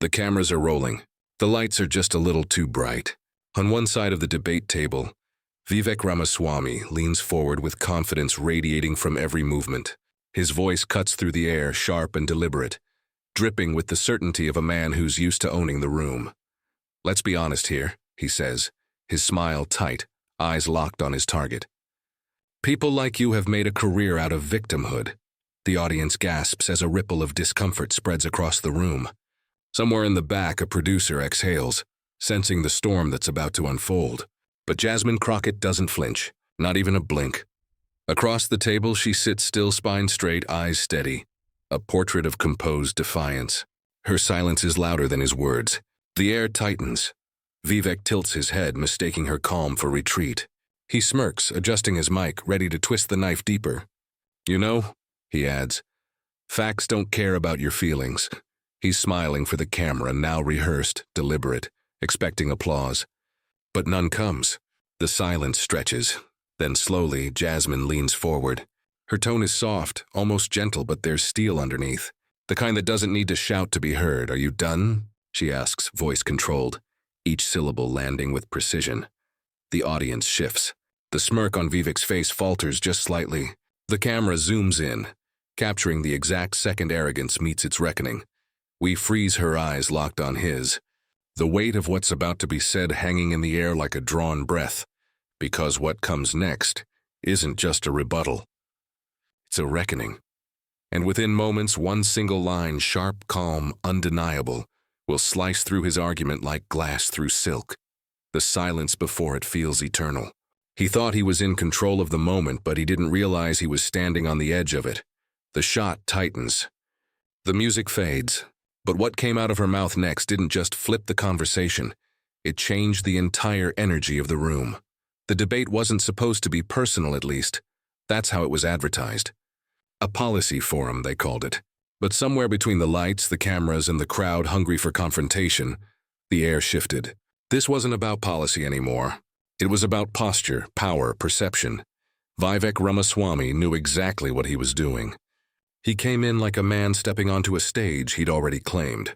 The cameras are rolling. The lights are just a little too bright. On one side of the debate table, Vivek Ramaswamy leans forward with confidence radiating from every movement. His voice cuts through the air, sharp and deliberate, dripping with the certainty of a man who's used to owning the room. "Let's be honest here," he says, his smile tight, eyes locked on his target. "People like you have made a career out of victimhood." The audience gasps as a ripple of discomfort spreads across the room. Somewhere in the back, a producer exhales, sensing the storm that's about to unfold. But Jasmine Crockett doesn't flinch, not even a blink. Across the table, she sits still, spine straight, eyes steady, a portrait of composed defiance. Her silence is louder than his words. The air tightens. Vivek tilts his head, mistaking her calm for retreat. He smirks, adjusting his mic, ready to twist the knife deeper. "You know," he adds, "facts don't care about your feelings." He's smiling for the camera, now rehearsed, deliberate, expecting applause. But none comes. The silence stretches. Then slowly, Jasmine leans forward. Her tone is soft, almost gentle, but there's steel underneath. The kind that doesn't need to shout to be heard. "Are you done?" she asks, voice controlled, each syllable landing with precision. The audience shifts. The smirk on Vivek's face falters just slightly. The camera zooms in, capturing the exact second arrogance meets its reckoning. We freeze, her eyes locked on his, the weight of what's about to be said hanging in the air like a drawn breath, because what comes next isn't just a rebuttal. It's a reckoning. And within moments, one single line, sharp, calm, undeniable, will slice through his argument like glass through silk. The silence before it feels eternal. He thought he was in control of the moment, but he didn't realize he was standing on the edge of it. The shot tightens. The music fades. But what came out of her mouth next didn't just flip the conversation. It changed the entire energy of the room. The debate wasn't supposed to be personal, at least. That's how it was advertised. A policy forum, they called it. But somewhere between the lights, the cameras, and the crowd hungry for confrontation, the air shifted. This wasn't about policy anymore. It was about posture, power, perception. Vivek Ramaswamy knew exactly what he was doing. He came in like a man stepping onto a stage he'd already claimed.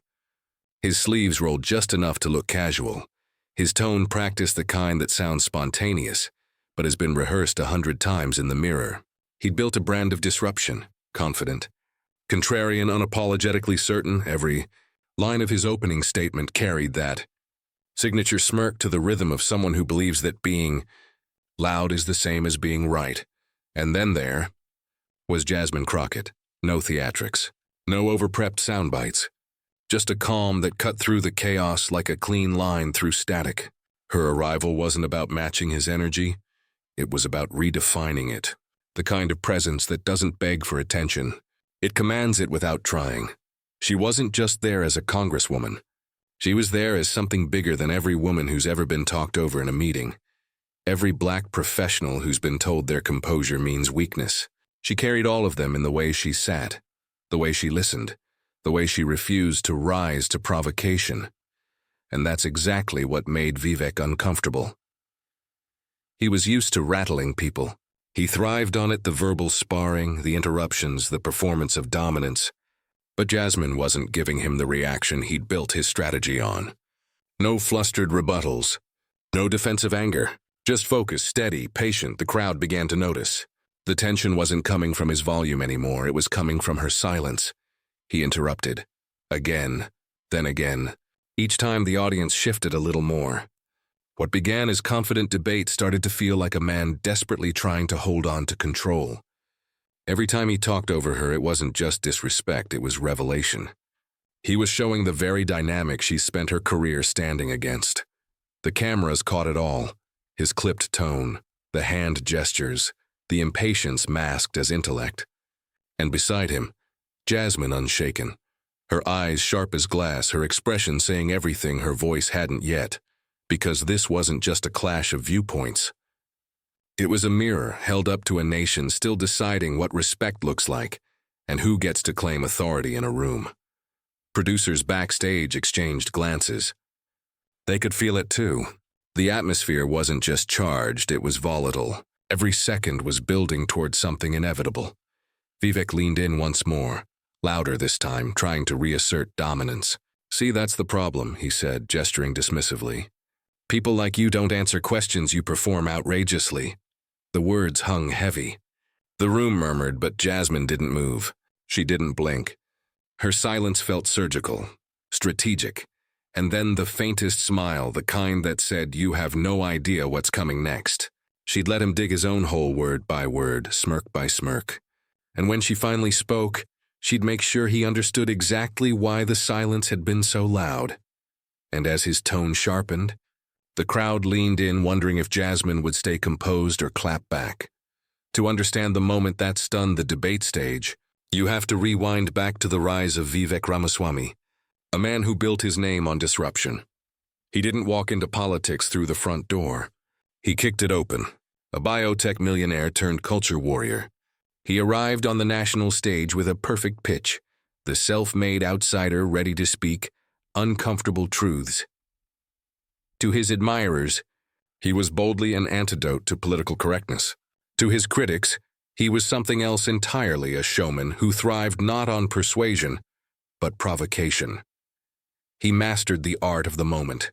His sleeves rolled just enough to look casual. His tone practiced, the kind that sounds spontaneous, but has been rehearsed 100 times in the mirror. He'd built a brand of disruption, confident, contrarian, unapologetically certain. Every line of his opening statement carried that signature smirk, to the rhythm of someone who believes that being loud is the same as being right. And then there was Jasmine Crockett. No theatrics, no overprepped sound bites, just a calm that cut through the chaos like a clean line through static. Her arrival wasn't about matching his energy, it was about redefining it. The kind of presence that doesn't beg for attention. It commands it without trying. She wasn't just there as a congresswoman. She was there as something bigger than every woman who's ever been talked over in a meeting. Every black professional who's been told their composure means weakness. She carried all of them in the way she sat, the way she listened, the way she refused to rise to provocation. And that's exactly what made Vivek uncomfortable. He was used to rattling people. He thrived on it, the verbal sparring, the interruptions, the performance of dominance. But Jasmine wasn't giving him the reaction he'd built his strategy on. No flustered rebuttals, no defensive anger, just focus, steady, patient. The crowd began to notice. The tension wasn't coming from his volume anymore, it was coming from her silence. He interrupted. Again, then again. Each time the audience shifted a little more. What began as confident debate started to feel like a man desperately trying to hold on to control. Every time he talked over her, it wasn't just disrespect, it was revelation. He was showing the very dynamic she spent her career standing against. The cameras caught it all. His clipped tone, the hand gestures, the impatience masked as intellect. And beside him, Jasmine unshaken, her eyes sharp as glass, her expression saying everything her voice hadn't yet, because this wasn't just a clash of viewpoints. It was a mirror held up to a nation still deciding what respect looks like and who gets to claim authority in a room. Producers backstage exchanged glances. They could feel it too. The atmosphere wasn't just charged, it was volatile. Every second was building toward something inevitable. Vivek leaned in once more, louder this time, trying to reassert dominance. "See, that's the problem," he said, gesturing dismissively. "People like you don't answer questions, you perform outrageously." The words hung heavy. The room murmured, but Jasmine didn't move. She didn't blink. Her silence felt surgical, strategic, and then the faintest smile, the kind that said, "You have no idea what's coming next." She'd let him dig his own hole word by word, smirk by smirk. And when she finally spoke, she'd make sure he understood exactly why the silence had been so loud. And as his tone sharpened, the crowd leaned in, wondering if Jasmine would stay composed or clap back. To understand the moment that stunned the debate stage, you have to rewind back to the rise of Vivek Ramaswamy, a man who built his name on disruption. He didn't walk into politics through the front door. He kicked it open, a biotech millionaire turned culture warrior. He arrived on the national stage with a perfect pitch, the self-made outsider ready to speak uncomfortable truths. To his admirers, he was boldly an antidote to political correctness. To his critics, he was something else entirely, a showman who thrived not on persuasion, but provocation. He mastered the art of the moment.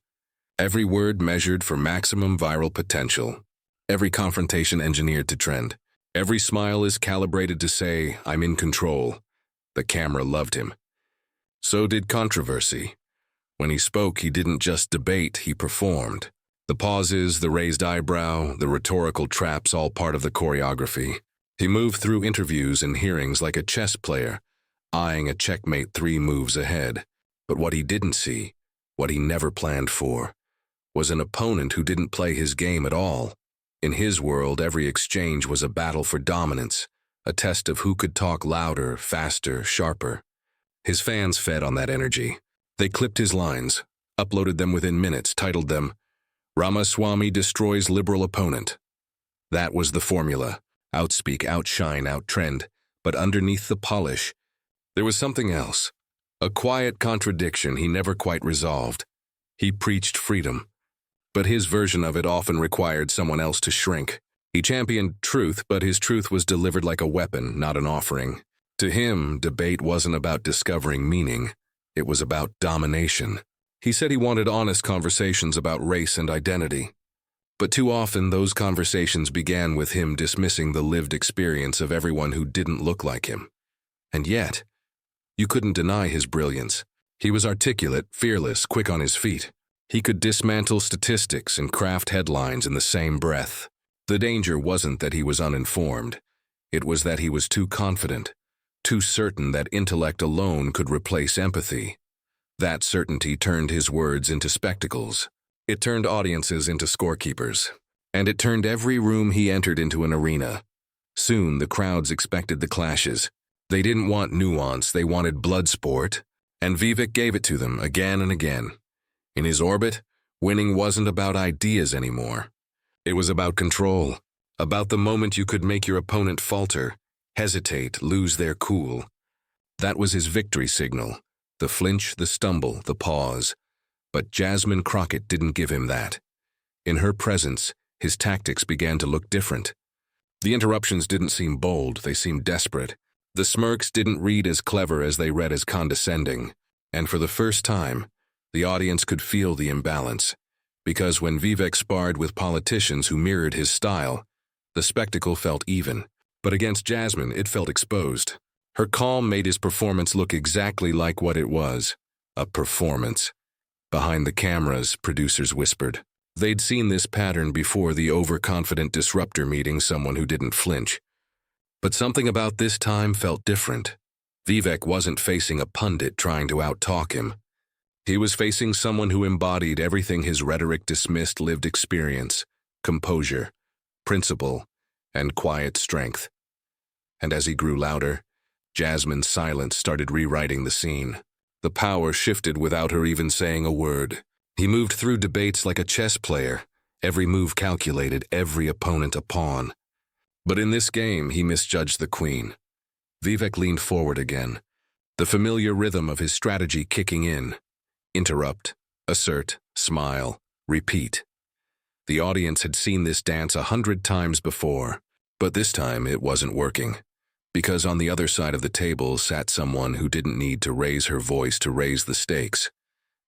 Every word measured for maximum viral potential. Every confrontation engineered to trend. Every smile is calibrated to say, "I'm in control." The camera loved him. So did controversy. When he spoke, he didn't just debate, he performed. The pauses, the raised eyebrow, the rhetorical traps, all part of the choreography. He moved through interviews and hearings like a chess player, eyeing a checkmate 3 moves ahead. But what he didn't see, what he never planned for, was an opponent who didn't play his game at all. In his world, every exchange was a battle for dominance, a test of who could talk louder, faster, sharper. His fans fed on that energy. They clipped his lines, uploaded them within minutes, titled them, "Ramaswamy Destroys Liberal Opponent." That was the formula. Outspeak, outshine, outtrend. But underneath the polish, there was something else. A quiet contradiction he never quite resolved. He preached freedom, but his version of it often required someone else to shrink. He championed truth, but his truth was delivered like a weapon, not an offering. To him, debate wasn't about discovering meaning. It was about domination. He said he wanted honest conversations about race and identity. But too often, those conversations began with him dismissing the lived experience of everyone who didn't look like him. And yet, you couldn't deny his brilliance. He was articulate, fearless, quick on his feet. He could dismantle statistics and craft headlines in the same breath. The danger wasn't that he was uninformed. It was that he was too confident, too certain that intellect alone could replace empathy. That certainty turned his words into spectacles. It turned audiences into scorekeepers. And it turned every room he entered into an arena. Soon, the crowds expected the clashes. They didn't want nuance, they wanted blood sport. And Vivek gave it to them again and again. In his orbit, winning wasn't about ideas anymore. It was about control, about the moment you could make your opponent falter, hesitate, lose their cool. That was his victory signal, the flinch, the stumble, the pause. But Jasmine Crockett didn't give him that. In her presence, his tactics began to look different. The interruptions didn't seem bold, they seemed desperate. The smirks didn't read as clever as they read as condescending. And for the first time, the audience could feel the imbalance. Because when Vivek sparred with politicians who mirrored his style, the spectacle felt even. But against Jasmine, it felt exposed. Her calm made his performance look exactly like what it was, a performance. Behind the cameras, producers whispered. They'd seen this pattern before, the overconfident disruptor meeting someone who didn't flinch. But something about this time felt different. Vivek wasn't facing a pundit trying to outtalk him. He was facing someone who embodied everything his rhetoric dismissed: lived experience, composure, principle, and quiet strength. And as he grew louder, Jasmine's silence started rewriting the scene. The power shifted without her even saying a word. He moved through debates like a chess player, every move calculated, every opponent a pawn. But in this game, he misjudged the queen. Vivek leaned forward again, the familiar rhythm of his strategy kicking in. Interrupt, assert, smile, repeat. The audience had seen this dance 100 times before, but this time it wasn't working. Because on the other side of the table sat someone who didn't need to raise her voice to raise the stakes.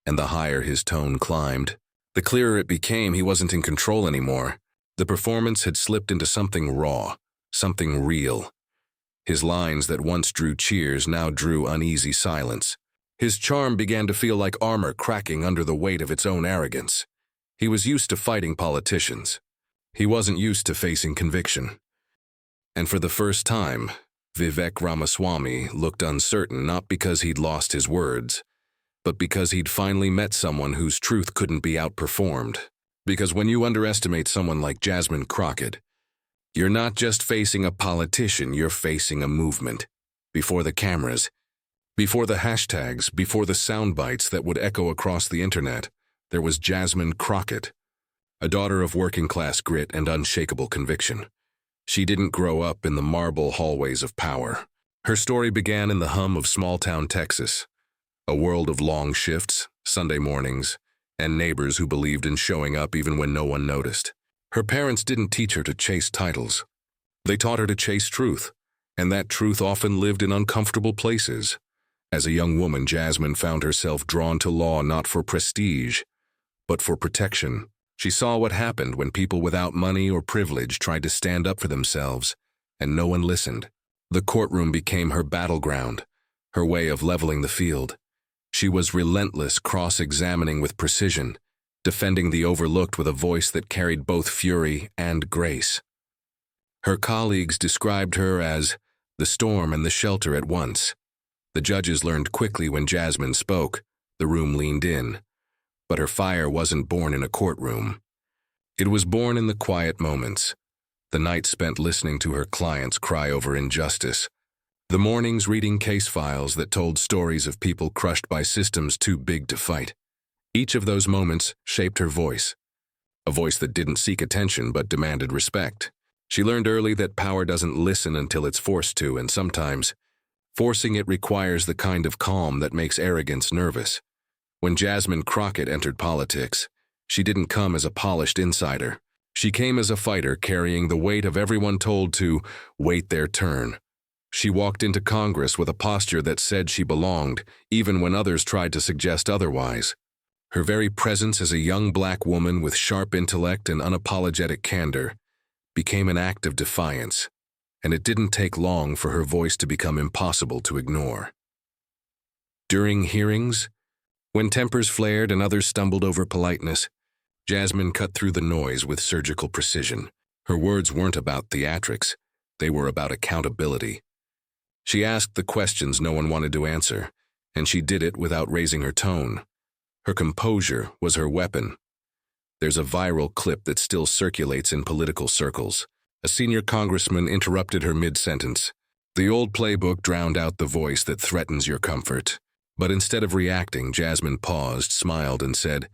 and the higher his tone climbed. The clearer it became he wasn't in control anymore. The performance had slipped into something raw, something real. His lines that once drew cheers now drew uneasy silence. His charm began to feel like armor cracking under the weight of its own arrogance. He was used to fighting politicians. He wasn't used to facing conviction. And for the first time, Vivek Ramaswamy looked uncertain, not because he'd lost his words, but because he'd finally met someone whose truth couldn't be outperformed. Because when you underestimate someone like Jasmine Crockett, you're not just facing a politician, you're facing a movement. Before the cameras, before the hashtags, before the sound bites that would echo across the internet, there was Jasmine Crockett, a daughter of working-class grit and unshakable conviction. She didn't grow up in the marble hallways of power. Her story began in the hum of small-town Texas, a world of long shifts, Sunday mornings, and neighbors who believed in showing up even when no one noticed. Her parents didn't teach her to chase titles. They taught her to chase truth, and that truth often lived in uncomfortable places. As a young woman, Jasmine found herself drawn to law not for prestige, but for protection. She saw what happened when people without money or privilege tried to stand up for themselves, and no one listened. The courtroom became her battleground, her way of leveling the field. She was relentless, cross-examining with precision, defending the overlooked with a voice that carried both fury and grace. Her colleagues described her as the storm and the shelter at once. The judges learned quickly when Jasmine spoke, the room leaned in. But her fire wasn't born in a courtroom. It was born in the quiet moments, the nights spent listening to her clients cry over injustice, the mornings reading case files that told stories of people crushed by systems too big to fight. Each of those moments shaped her voice, a voice that didn't seek attention but demanded respect. She learned early that power doesn't listen until it's forced to, and sometimes, forcing it requires the kind of calm that makes arrogance nervous. When Jasmine Crockett entered politics, she didn't come as a polished insider. She came as a fighter carrying the weight of everyone told to wait their turn. She walked into Congress with a posture that said she belonged, even when others tried to suggest otherwise. Her very presence as a young black woman with sharp intellect and unapologetic candor became an act of defiance, and it didn't take long for her voice to become impossible to ignore. During hearings, when tempers flared and others stumbled over politeness, Jasmine cut through the noise with surgical precision. Her words weren't about theatrics, they were about accountability. She asked the questions no one wanted to answer, and she did it without raising her tone. Her composure was her weapon. There's a viral clip that still circulates in political circles. A senior congressman interrupted her mid-sentence. The old playbook drowned out the voice that threatens your comfort. But instead of reacting, Jasmine paused, smiled, and said,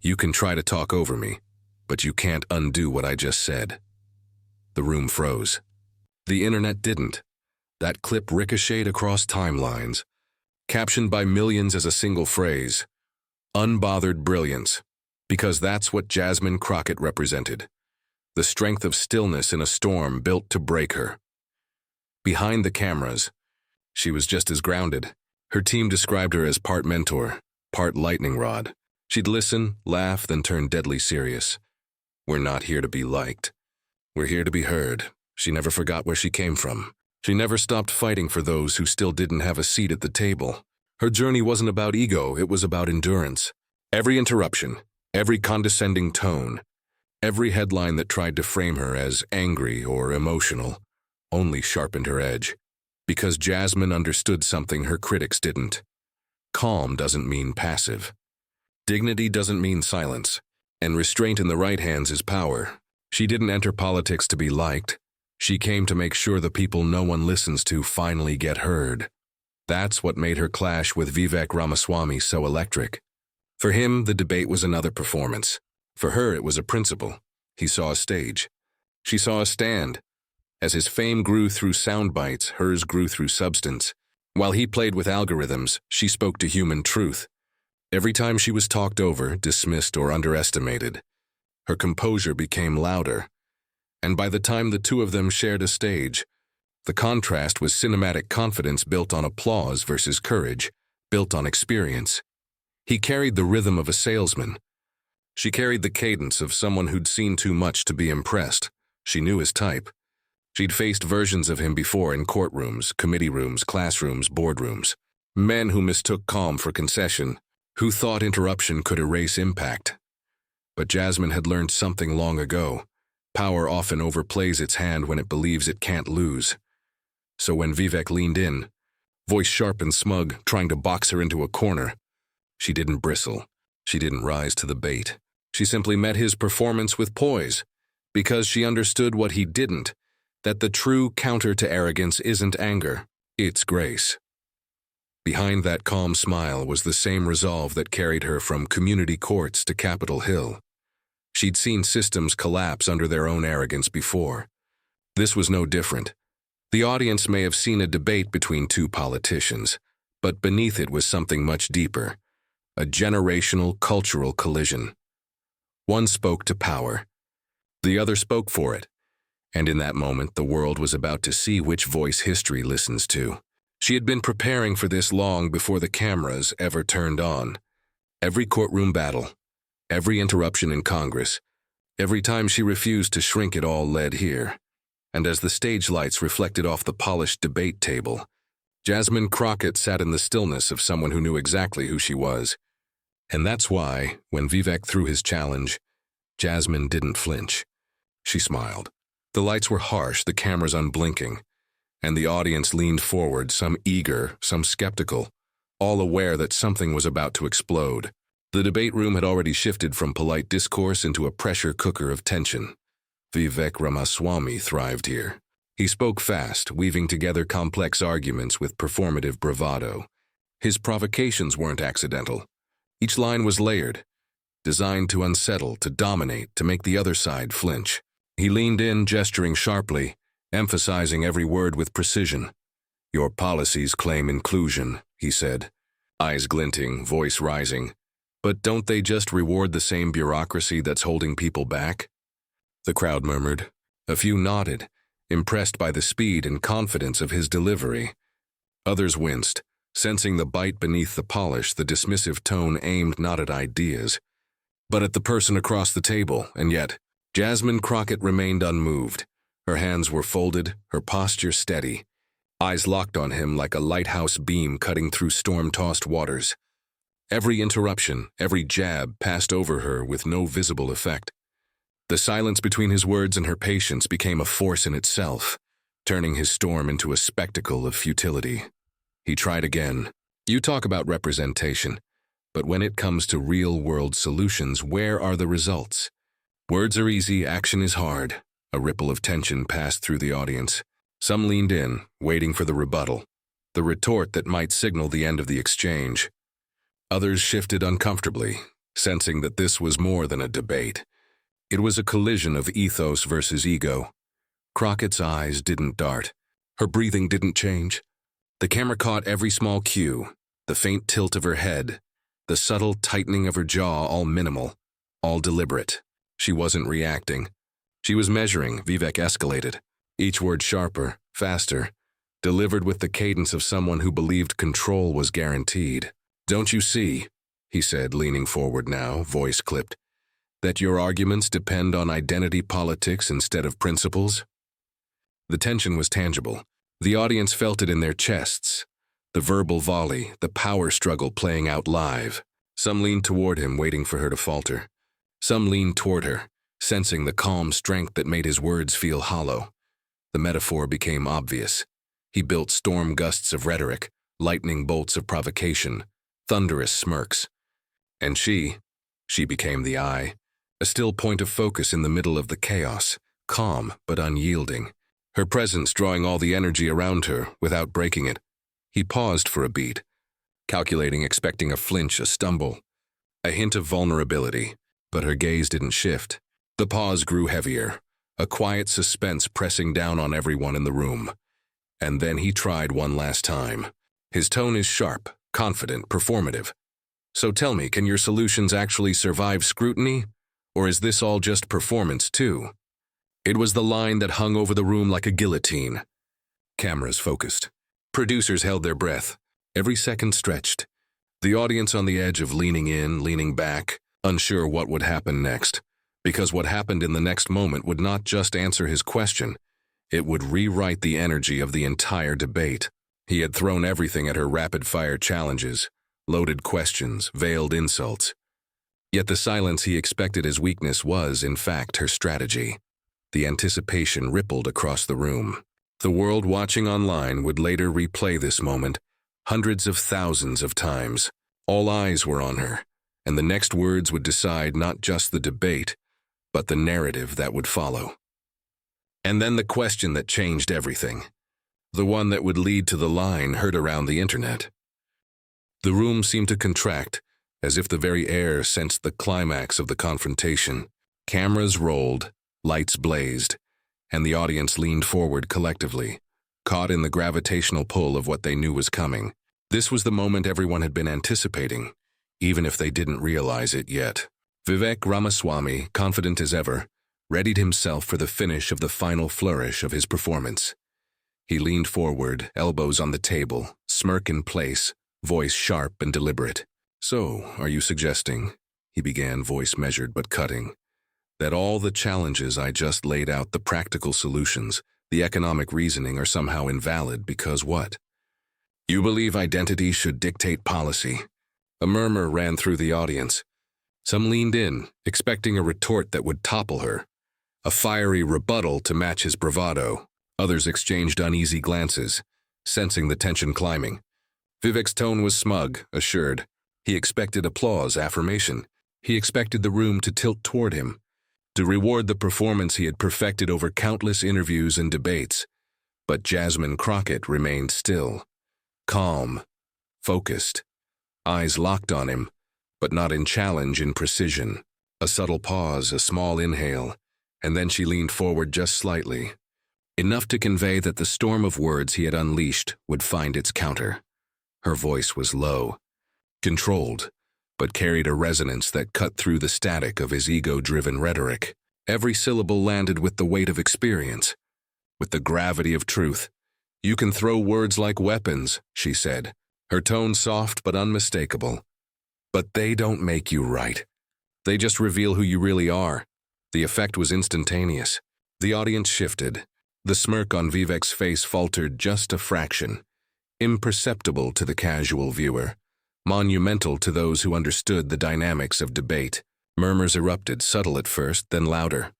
"You can try to talk over me, but you can't undo what I just said." The room froze. The internet didn't. That clip ricocheted across timelines, captioned by millions as a single phrase, "Unbothered brilliance," because that's what Jasmine Crockett represented. The strength of stillness in a storm built to break her. Behind the cameras, she was just as grounded. Her team described her as part mentor, part lightning rod. She'd listen, laugh, then turn deadly serious. "We're not here to be liked. We're here to be heard." She never forgot where she came from. She never stopped fighting for those who still didn't have a seat at the table. Her journey wasn't about ego, it was about endurance. Every interruption, every condescending tone, every headline that tried to frame her as angry or emotional only sharpened her edge. Because Jasmine understood something her critics didn't. Calm doesn't mean passive. Dignity doesn't mean silence. And restraint in the right hands is power. She didn't enter politics to be liked. She came to make sure the people no one listens to finally get heard. That's what made her clash with Vivek Ramaswamy so electric. For him, the debate was another performance. For her, it was a principle. He saw a stage. She saw a stand. As his fame grew through sound bites, hers grew through substance. While he played with algorithms, she spoke to human truth. Every time she was talked over, dismissed, or underestimated, her composure became louder. And by the time the two of them shared a stage, the contrast was cinematic confidence built on applause versus courage, built on experience. He carried the rhythm of a salesman. She carried the cadence of someone who'd seen too much to be impressed. She knew his type. She'd faced versions of him before in courtrooms, committee rooms, classrooms, boardrooms. Men who mistook calm for concession, who thought interruption could erase impact. But Jasmine had learned something long ago. Power often overplays its hand when it believes it can't lose. So when Vivek leaned in, voice sharp and smug, trying to box her into a corner, she didn't bristle. She didn't rise to the bait. She simply met his performance with poise, because she understood what he didn't, that the true counter to arrogance isn't anger, it's grace. Behind that calm smile was the same resolve that carried her from community courts to Capitol Hill. She'd seen systems collapse under their own arrogance before. This was no different. The audience may have seen a debate between two politicians, but beneath it was something much deeper, a generational, cultural collision. One spoke to power. The other spoke for it. And in that moment, the world was about to see which voice history listens to. She had been preparing for this long before the cameras ever turned on. Every courtroom battle, every interruption in Congress, every time she refused to shrink, it all led here. And as the stage lights reflected off the polished debate table, Jasmine Crockett sat in the stillness of someone who knew exactly who she was. And that's why, when Vivek threw his challenge, Jasmine didn't flinch. She smiled. The lights were harsh, the cameras unblinking, and the audience leaned forward, some eager, some skeptical, all aware that something was about to explode. The debate room had already shifted from polite discourse into a pressure cooker of tension. Vivek Ramaswamy thrived here. He spoke fast, weaving together complex arguments with performative bravado. His provocations weren't accidental. Each line was layered, designed to unsettle, to dominate, to make the other side flinch. He leaned in, gesturing sharply, emphasizing every word with precision. "Your policies claim inclusion," he said, eyes glinting, voice rising. "But don't they just reward the same bureaucracy that's holding people back?" The crowd murmured. A few nodded, impressed by the speed and confidence of his delivery. Others winced, sensing the bite beneath the polish, the dismissive tone aimed not at ideas, but at the person across the table. And yet, Jasmine Crockett remained unmoved. Her hands were folded, her posture steady, eyes locked on him like a lighthouse beam cutting through storm-tossed waters. Every interruption, every jab passed over her with no visible effect. The silence between his words and her patience became a force in itself, turning his storm into a spectacle of futility. He tried again. "You talk about representation, but when it comes to real-world solutions, where are the results? Words are easy, action is hard." A ripple of tension passed through the audience. Some leaned in, waiting for the rebuttal, the retort that might signal the end of the exchange. Others shifted uncomfortably, sensing that this was more than a debate. It was a collision of ethos versus ego. Crockett's eyes didn't dart. Her breathing didn't change. The camera caught every small cue, the faint tilt of her head, the subtle tightening of her jaw, all minimal, all deliberate. She wasn't reacting. She was measuring. Vivek escalated, each word sharper, faster, delivered with the cadence of someone who believed control was guaranteed. "Don't you see," he said, leaning forward now, voice clipped, "that your arguments depend on identity politics instead of principles?" The tension was tangible. The audience felt it in their chests. The verbal volley, the power struggle playing out live. Some leaned toward him, waiting for her to falter. Some leaned toward her, sensing the calm strength that made his words feel hollow. The metaphor became obvious. He built storm gusts of rhetoric, lightning bolts of provocation, thunderous smirks. And she became the eye, a still point of focus in the middle of the chaos, calm but unyielding, her presence drawing all the energy around her without breaking it. He paused for a beat, calculating, expecting a flinch, a stumble, a hint of vulnerability, but her gaze didn't shift. The pause grew heavier, a quiet suspense pressing down on everyone in the room. And then he tried one last time. His tone is sharp, confident, performative. "So tell me, can your solutions actually survive scrutiny? Or is this all just performance too?" It was the line that hung over the room like a guillotine. Cameras focused. Producers held their breath, every second stretched. The audience on the edge of leaning in, leaning back, unsure what would happen next. Because what happened in the next moment would not just answer his question, it would rewrite the energy of the entire debate. He had thrown everything at her rapid-fire challenges, loaded questions, veiled insults. Yet the silence he expected as weakness was, in fact, her strategy. The anticipation rippled across the room. The world watching online would later replay this moment hundreds of thousands of times. All eyes were on her, and the next words would decide not just the debate, but the narrative that would follow. And then the question that changed everything. The one that would lead to the line heard around the internet. The room seemed to contract, as if the very air sensed the climax of the confrontation. Cameras rolled, lights blazed, and the audience leaned forward collectively, caught in the gravitational pull of what they knew was coming. This was the moment everyone had been anticipating, even if they didn't realize it yet. Vivek Ramaswamy, confident as ever, readied himself for the finish of the final flourish of his performance. He leaned forward, elbows on the table, smirk in place, voice sharp and deliberate. "So, are you suggesting," he began, voice measured but cutting, "that all the challenges I just laid out, the practical solutions, the economic reasoning, are somehow invalid because what? You believe identity should dictate policy?" A murmur ran through the audience. Some leaned in, expecting a retort that would topple her, a fiery rebuttal to match his bravado. Others exchanged uneasy glances, sensing the tension climbing. Vivek's tone was smug, assured. He expected applause, affirmation. He expected the room to tilt toward him, to reward the performance he had perfected over countless interviews and debates. But Jasmine Crockett remained still, calm, focused, eyes locked on him, but not in challenge, in precision. A subtle pause, a small inhale, and then she leaned forward just slightly, enough to convey that the storm of words he had unleashed would find its counter. Her voice was low, controlled, but carried a resonance that cut through the static of his ego-driven rhetoric. Every syllable landed with the weight of experience, with the gravity of truth. "You can throw words like weapons," she said, her tone soft but unmistakable. "But they don't make you right. They just reveal who you really are." The effect was instantaneous. The audience shifted. The smirk on Vivek's face faltered just a fraction, imperceptible to the casual viewer, monumental to those who understood the dynamics of debate. Murmurs erupted, subtle at first, then louder.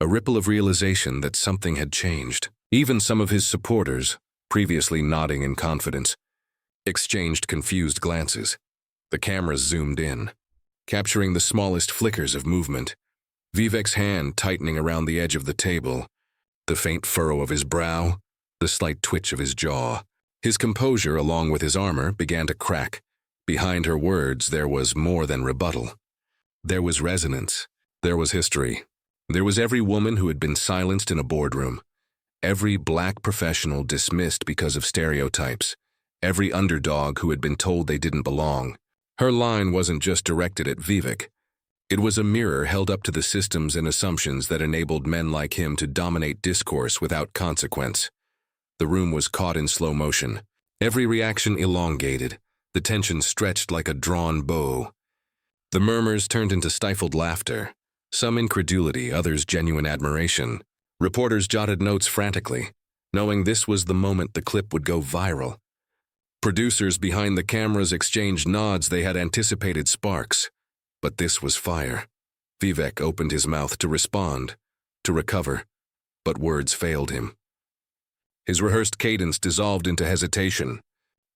A ripple of realization that something had changed. Even some of his supporters, previously nodding in confidence, exchanged confused glances. The cameras zoomed in, capturing the smallest flickers of movement. Vivek's hand tightening around the edge of the table, the faint furrow of his brow, the slight twitch of his jaw. His composure, along with his armor, began to crack. Behind her words, there was more than rebuttal. There was resonance. There was history. There was every woman who had been silenced in a boardroom, every black professional dismissed because of stereotypes, every underdog who had been told they didn't belong. Her line wasn't just directed at Vivek. It was a mirror held up to the systems and assumptions that enabled men like him to dominate discourse without consequence. The room was caught in slow motion. Every reaction elongated, the tension stretched like a drawn bow. The murmurs turned into stifled laughter, some incredulity, others genuine admiration. Reporters jotted notes frantically, knowing this was the moment the clip would go viral. Producers behind the cameras exchanged nods. They had anticipated sparks. But this was fire. Vivek opened his mouth to respond, to recover, but words failed him. His rehearsed cadence dissolved into hesitation.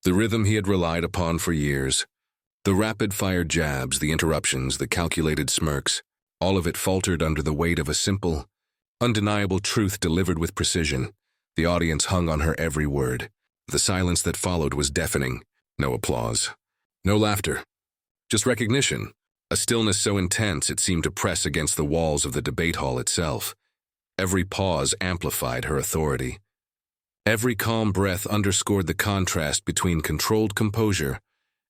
The rhythm he had relied upon for years. The rapid-fire jabs, the interruptions, the calculated smirks, all of it faltered under the weight of a simple, undeniable truth delivered with precision. The audience hung on her every word. The silence that followed was deafening. No applause. No laughter. Just recognition. A stillness so intense it seemed to press against the walls of the debate hall itself. Every pause amplified her authority. Every calm breath underscored the contrast between controlled composure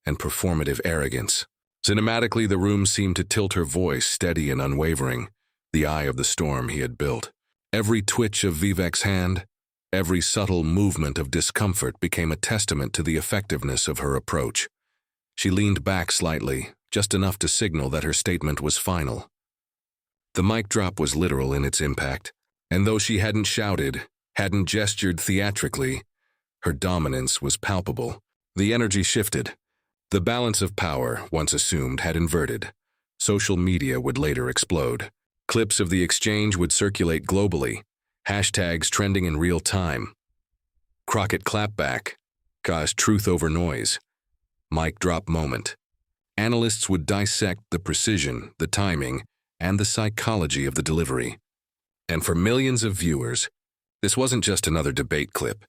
and performative arrogance. Cinematically, the room seemed to tilt her voice, steady and unwavering, the eye of the storm he had built. Every twitch of Vivek's hand, every subtle movement of discomfort became a testament to the effectiveness of her approach. She leaned back slightly, just enough to signal that her statement was final. The mic drop was literal in its impact, and though she hadn't shouted, hadn't gestured theatrically, her dominance was palpable. The energy shifted. The balance of power, once assumed, had inverted. Social media would later explode. Clips of the exchange would circulate globally, hashtags trending in real time. Crockett clapback caused truth over noise. Mic drop moment. Analysts would dissect the precision, the timing, and the psychology of the delivery. And for millions of viewers, this wasn't just another debate clip.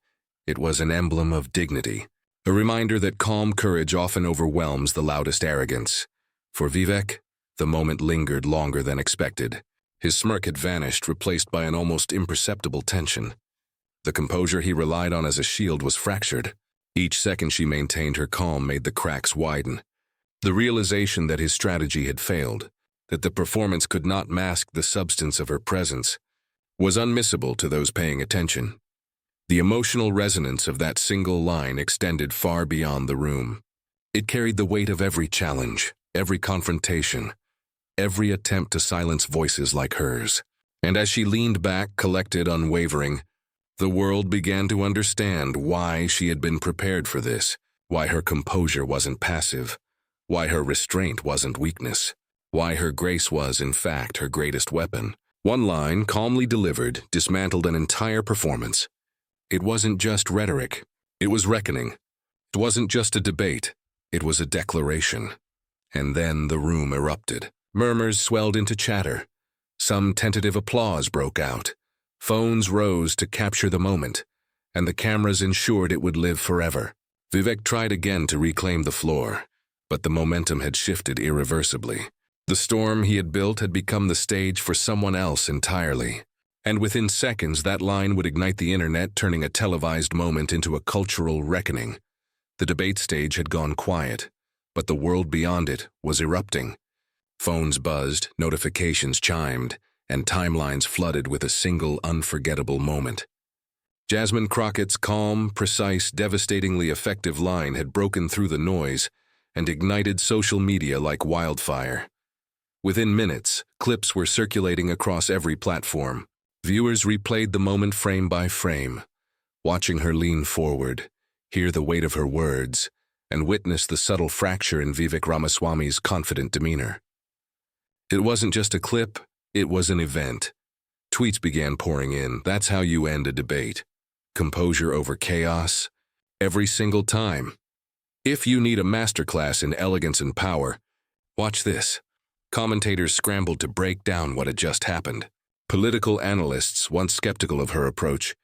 It was an emblem of dignity, a reminder that calm courage often overwhelms the loudest arrogance. For Vivek, the moment lingered longer than expected. His smirk had vanished, replaced by an almost imperceptible tension. The composure he relied on as a shield was fractured. Each second she maintained her calm made the cracks widen. The realization that his strategy had failed, that the performance could not mask the substance of her presence, was unmissable to those paying attention. The emotional resonance of that single line extended far beyond the room. It carried the weight of every challenge, every confrontation, every attempt to silence voices like hers. And as she leaned back, collected, unwavering, the world began to understand why she had been prepared for this, why her composure wasn't passive, why her restraint wasn't weakness, why her grace was, in fact, her greatest weapon. One line, calmly delivered, dismantled an entire performance. It wasn't just rhetoric, it was reckoning. It wasn't just a debate, it was a declaration. And then the room erupted. Murmurs swelled into chatter. Some tentative applause broke out. Phones rose to capture the moment, and the cameras ensured it would live forever. Vivek tried again to reclaim the floor, but the momentum had shifted irreversibly. The storm he had built had become the stage for someone else entirely. And within seconds, that line would ignite the internet, turning a televised moment into a cultural reckoning. The debate stage had gone quiet, but the world beyond it was erupting. Phones buzzed, notifications chimed, and timelines flooded with a single unforgettable moment. Jasmine Crockett's calm, precise, devastatingly effective line had broken through the noise and ignited social media like wildfire. Within minutes, clips were circulating across every platform. Viewers replayed the moment frame by frame, watching her lean forward, hear the weight of her words, and witness the subtle fracture in Vivek Ramaswamy's confident demeanor. It wasn't just a clip, it was an event. Tweets began pouring in. That's how you end a debate. Composure over chaos, every single time. If you need a masterclass in elegance and power, watch this. Commentators scrambled to break down what had just happened. Political analysts, once skeptical of her approach,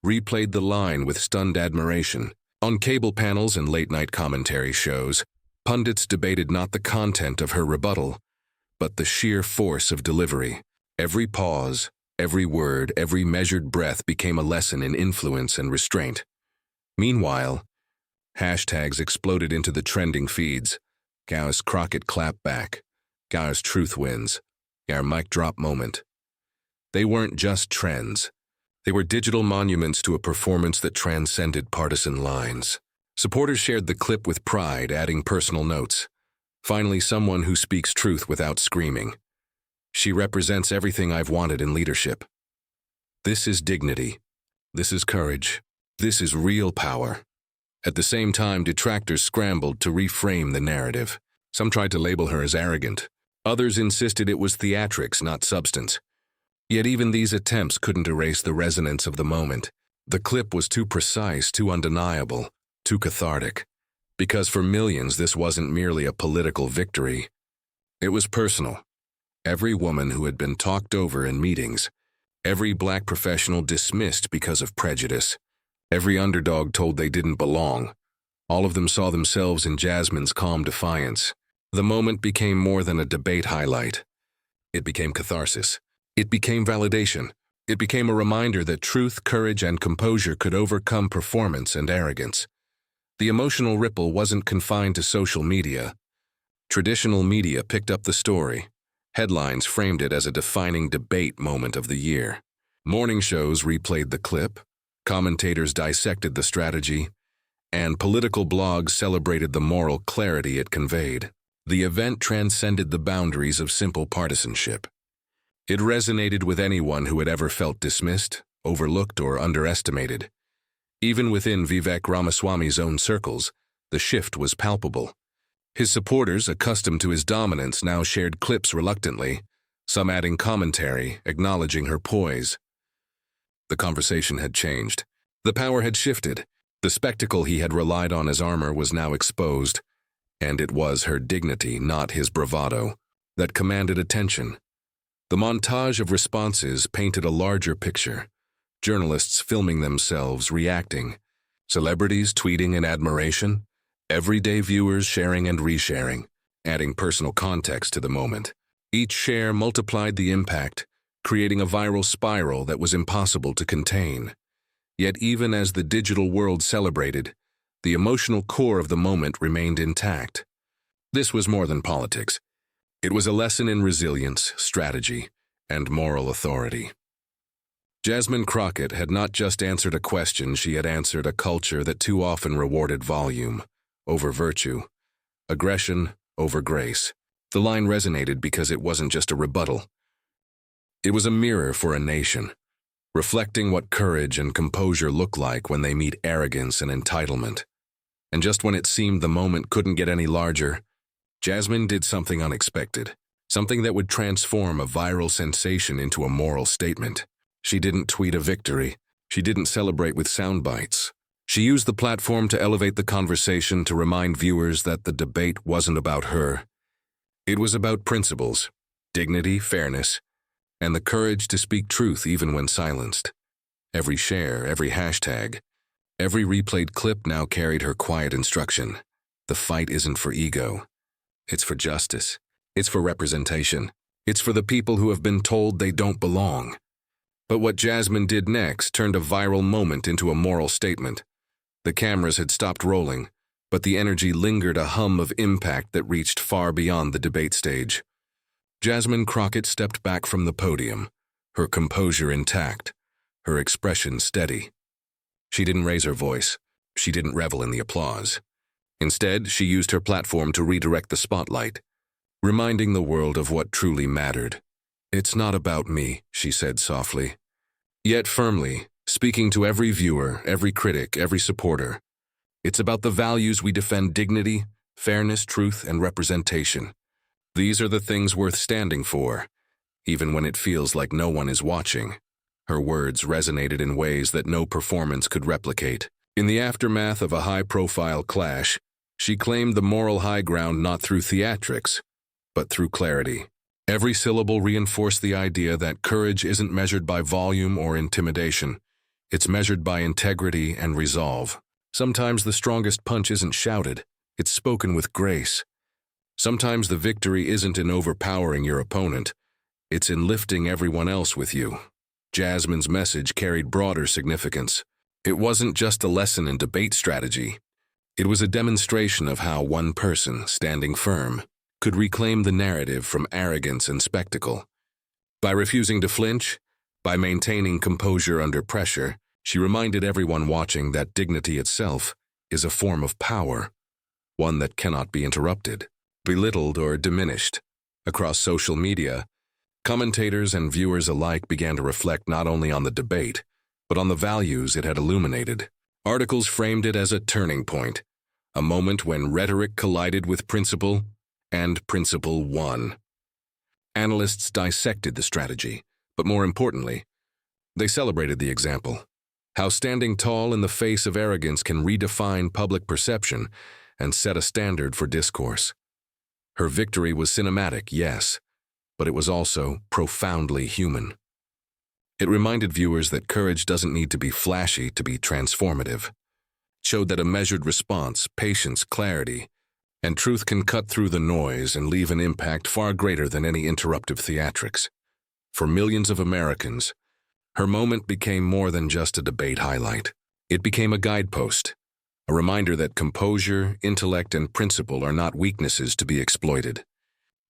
replayed the line with stunned admiration. On cable panels and late-night commentary shows, pundits debated not the content of her rebuttal, but the sheer force of delivery. Every pause, every word, every measured breath became a lesson in influence and restraint. Meanwhile, hashtags exploded into the trending feeds. Gau's Crockett clapback, Gau's truth wins, our mic drop moment. They weren't just trends. They were digital monuments to a performance that transcended partisan lines. Supporters shared the clip with pride, adding personal notes. Finally, someone who speaks truth without screaming. She represents everything I've wanted in leadership. This is dignity. This is courage. This is real power. At the same time, detractors scrambled to reframe the narrative. Some tried to label her as arrogant. Others insisted it was theatrics, not substance. Yet even these attempts couldn't erase the resonance of the moment. The clip was too precise, too undeniable, too cathartic. Because for millions, this wasn't merely a political victory. It was personal. Every woman who had been talked over in meetings, every black professional dismissed because of prejudice, every underdog told they didn't belong, all of them saw themselves in Jasmine's calm defiance. The moment became more than a debate highlight. It became catharsis. It became validation. It became a reminder that truth, courage, and composure could overcome performance and arrogance. The emotional ripple wasn't confined to social media. Traditional media picked up the story. Headlines framed it as a defining debate moment of the year. Morning shows replayed the clip. Commentators dissected the strategy. and political blogs celebrated the moral clarity it conveyed. The event transcended the boundaries of simple partisanship. It resonated with anyone who had ever felt dismissed, overlooked, or underestimated. Even within Vivek Ramaswamy's own circles, the shift was palpable. His supporters, accustomed to his dominance, now shared clips reluctantly, some adding commentary, acknowledging her poise. The conversation had changed. The power had shifted. The spectacle he had relied on as armor was now exposed, and it was her dignity, not his bravado, that commanded attention. The montage of responses painted a larger picture. Journalists filming themselves, reacting. Celebrities tweeting in admiration. Everyday viewers sharing and resharing, adding personal context to the moment. Each share multiplied the impact, creating a viral spiral that was impossible to contain. Yet even as the digital world celebrated, the emotional core of the moment remained intact. This was more than politics. It was a lesson in resilience, strategy, and moral authority. Jasmine Crockett had not just answered a question, she had answered a culture that too often rewarded volume over virtue, aggression over grace. The line resonated because it wasn't just a rebuttal. It was a mirror for a nation, reflecting what courage and composure look like when they meet arrogance and entitlement. And just when it seemed the moment couldn't get any larger, Jasmine did something unexpected, something that would transform a viral sensation into a moral statement. She didn't tweet a victory. She didn't celebrate with sound bites. She used the platform to elevate the conversation, to remind viewers that the debate wasn't about her. It was about principles, dignity, fairness, and the courage to speak truth even when silenced. Every share, every hashtag, every replayed clip now carried her quiet instruction. The fight isn't for ego. It's for justice. It's for representation. It's for the people who have been told they don't belong. But what Jasmine did next turned a viral moment into a moral statement. The cameras had stopped rolling, but the energy lingered, a hum of impact that reached far beyond the debate stage. Jasmine Crockett stepped back from the podium, her composure intact, her expression steady. She didn't raise her voice. She didn't revel in the applause. Instead, she used her platform to redirect the spotlight, reminding the world of what truly mattered. "It's not about me," she said softly, yet firmly, speaking to every viewer, every critic, every supporter. "It's about the values we defend: dignity, fairness, truth, and representation. These are the things worth standing for, even when it feels like no one is watching." Her words resonated in ways that no performance could replicate. In the aftermath of a high-profile clash, she claimed the moral high ground not through theatrics, but through clarity. Every syllable reinforced the idea that courage isn't measured by volume or intimidation. It's measured by integrity and resolve. Sometimes the strongest punch isn't shouted, it's spoken with grace. Sometimes the victory isn't in overpowering your opponent, it's in lifting everyone else with you. Jasmine's message carried broader significance. It wasn't just a lesson in debate strategy. It was a demonstration of how one person, standing firm, could reclaim the narrative from arrogance and spectacle. By refusing to flinch, by maintaining composure under pressure, she reminded everyone watching that dignity itself is a form of power, one that cannot be interrupted, belittled, or diminished. Across social media, commentators and viewers alike began to reflect not only on the debate, but on the values it had illuminated. Articles framed it as a turning point, a moment when rhetoric collided with principle, and principle won. Analysts dissected the strategy, but more importantly, they celebrated the example. How standing tall in the face of arrogance can redefine public perception and set a standard for discourse. Her victory was cinematic, yes, but it was also profoundly human. It reminded viewers that courage doesn't need to be flashy to be transformative. It showed that a measured response, patience, clarity, and truth can cut through the noise and leave an impact far greater than any interruptive theatrics. For millions of Americans, her moment became more than just a debate highlight. It became a guidepost, a reminder that composure, intellect, and principle are not weaknesses to be exploited.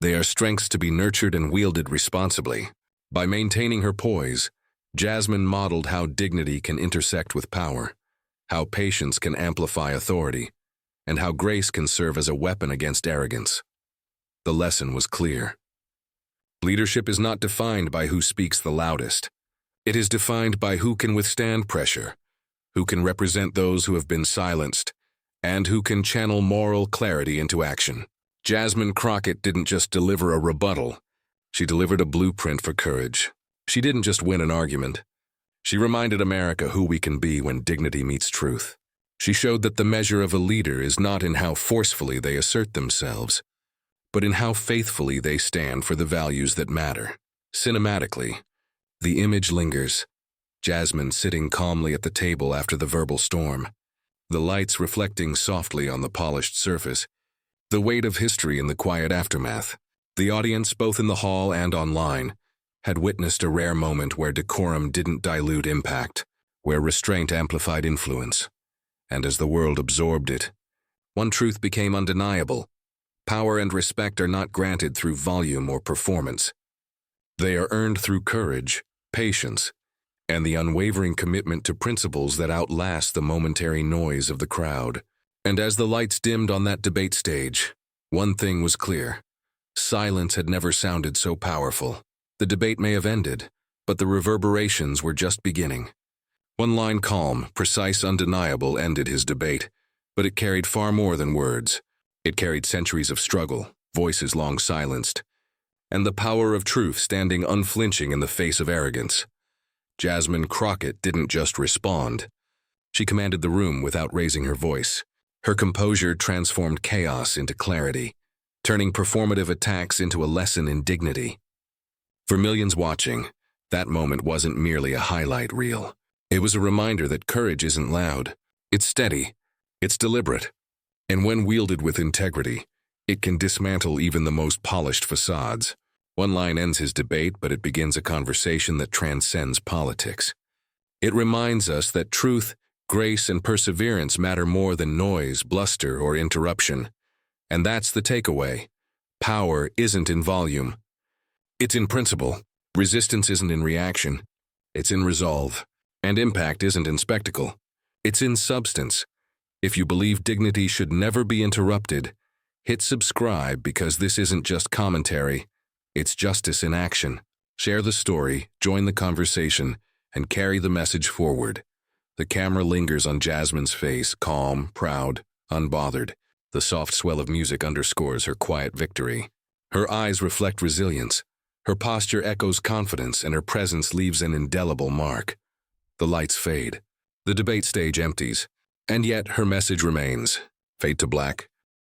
They are strengths to be nurtured and wielded responsibly. By maintaining her poise, Jasmine modeled how dignity can intersect with power, how patience can amplify authority, and how grace can serve as a weapon against arrogance. The lesson was clear. Leadership is not defined by who speaks the loudest. It is defined by who can withstand pressure, who can represent those who have been silenced, and who can channel moral clarity into action. Jasmine Crockett didn't just deliver a rebuttal. She delivered a blueprint for courage. She didn't just win an argument. She reminded America who we can be when dignity meets truth. She showed that the measure of a leader is not in how forcefully they assert themselves, but in how faithfully they stand for the values that matter. Cinematically, the image lingers. Jasmine sitting calmly at the table after the verbal storm, the lights reflecting softly on the polished surface, the weight of history in the quiet aftermath. The audience, both in the hall and online, had witnessed a rare moment where decorum didn't dilute impact, where restraint amplified influence. And as the world absorbed it, one truth became undeniable. Power and respect are not granted through volume or performance. They are earned through courage, patience, and the unwavering commitment to principles that outlast the momentary noise of the crowd. And as the lights dimmed on that debate stage, one thing was clear. Silence had never sounded so powerful. The debate may have ended, but the reverberations were just beginning. One line, calm, precise, undeniable, ended his debate, but it carried far more than words. It carried centuries of struggle, voices long silenced, and the power of truth standing unflinching in the face of arrogance. Jasmine Crockett didn't just respond. She commanded the room without raising her voice. Her composure transformed chaos into clarity, turning performative attacks into a lesson in dignity. For millions watching, that moment wasn't merely a highlight reel. It was a reminder that courage isn't loud. It's steady. It's deliberate. And when wielded with integrity, it can dismantle even the most polished facades. One line ends his debate, but it begins a conversation that transcends politics. It reminds us that truth, grace, and perseverance matter more than noise, bluster, or interruption. And that's the takeaway. Power isn't in volume. It's in principle. Resistance isn't in reaction. It's in resolve. And impact isn't in spectacle. It's in substance. If you believe dignity should never be interrupted, hit subscribe, because this isn't just commentary. It's justice in action. Share the story, join the conversation, and carry the message forward. The camera lingers on Jasmine's face, calm, proud, unbothered. The soft swell of music underscores her quiet victory. Her eyes reflect resilience. Her posture echoes confidence, and her presence leaves an indelible mark. The lights fade. The debate stage empties. And yet her message remains. Fade to black.